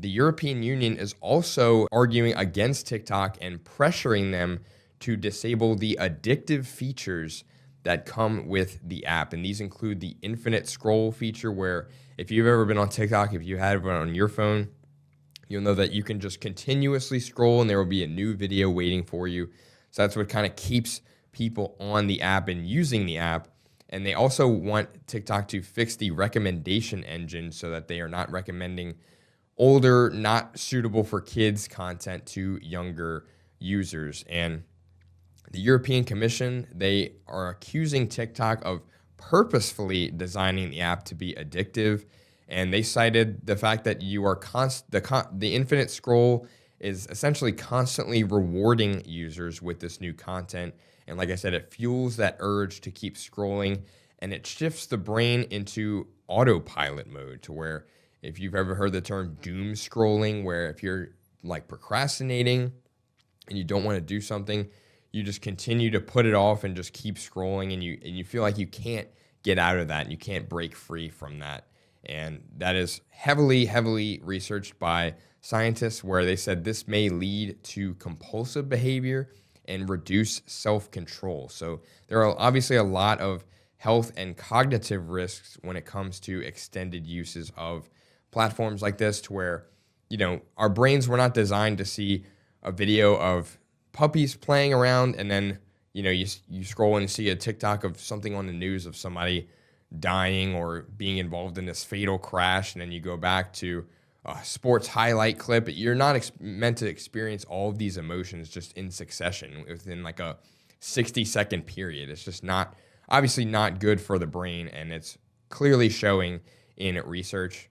the European Union is also arguing against TikTok and pressuring them to disable the addictive features that come with the app. And these include the infinite scroll feature, where if you've ever been on TikTok, if you have it on your phone, you'll know that you can just continuously scroll and there will be a new video waiting for you. So that's what kind of keeps people on the app and using the app. And they also want TikTok to fix the recommendation engine so that they are not recommending older, not suitable for kids content to younger users. And the European Commission, they are accusing TikTok of purposefully designing the app to be addictive. And they cited the fact that you are the infinite scroll is essentially constantly rewarding users with this new content. And like I said, it fuels that urge to keep scrolling, and it shifts the brain into autopilot mode, to where if you've ever heard the term doom scrolling, where if you're like procrastinating and you don't want to do something, you just continue to put it off and just keep scrolling, and you feel like you can't get out of that and you can't break free from that. And that is heavily researched by scientists, where they said this may lead to compulsive behavior and reduce self-control. So there are obviously a lot of health and cognitive risks when it comes to extended uses of platforms like this, to where, our brains were not designed to see a video of puppies playing around and then, you scroll and see a TikTok of something on the news of somebody dying or being involved in this fatal crash, and then you go back to a sports highlight clip. You're not meant to experience all of these emotions just in succession within like a 60-second period. It's just obviously not good for the brain, and it's clearly showing in research.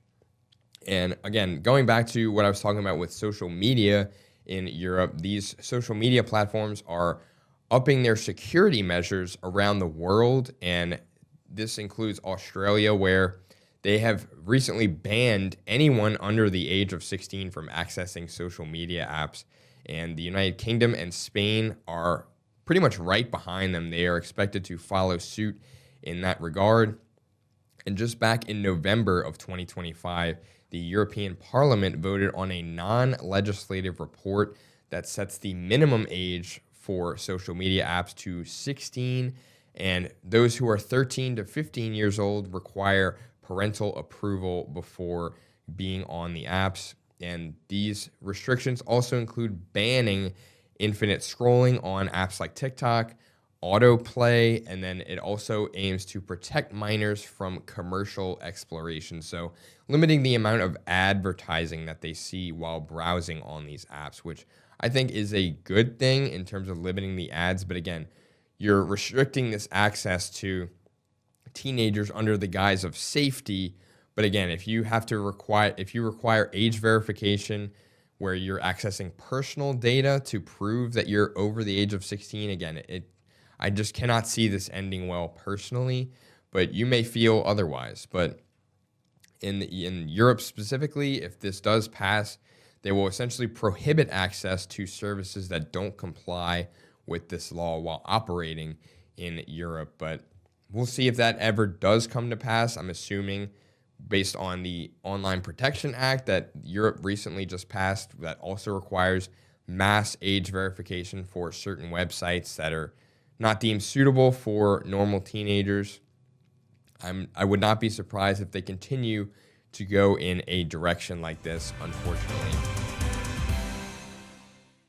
And again, going back to what I was talking about with social media in Europe, these social media platforms are upping their security measures around the world, and this includes Australia, where they have recently banned anyone under the age of 16 from accessing social media apps. And the United Kingdom and Spain are pretty much right behind them. They are expected to follow suit in that regard. And just back in November of 2025, the European Parliament voted on a non-legislative report that sets the minimum age for social media apps to 16, and those who are 13 to 15 years old require parental approval before being on the apps. And these restrictions also include banning infinite scrolling on apps like TikTok, autoplay, and then it also aims to protect minors from commercial exploration. So limiting the amount of advertising that they see while browsing on these apps, which I think is a good thing in terms of limiting the ads. But again, you're restricting this access to teenagers under the guise of safety. But again, if you require age verification, where you're accessing personal data to prove that you're over the age of 16, again, I just cannot see this ending well personally, but you may feel otherwise. But in Europe specifically, if this does pass, they will essentially prohibit access to services that don't comply with this law while operating in Europe. But we'll see if that ever does come to pass. I'm assuming, based on the Online Protection Act that Europe recently just passed, that also requires mass age verification for certain websites that are not deemed suitable for normal teenagers. I would not be surprised if they continue to go in a direction like this, unfortunately.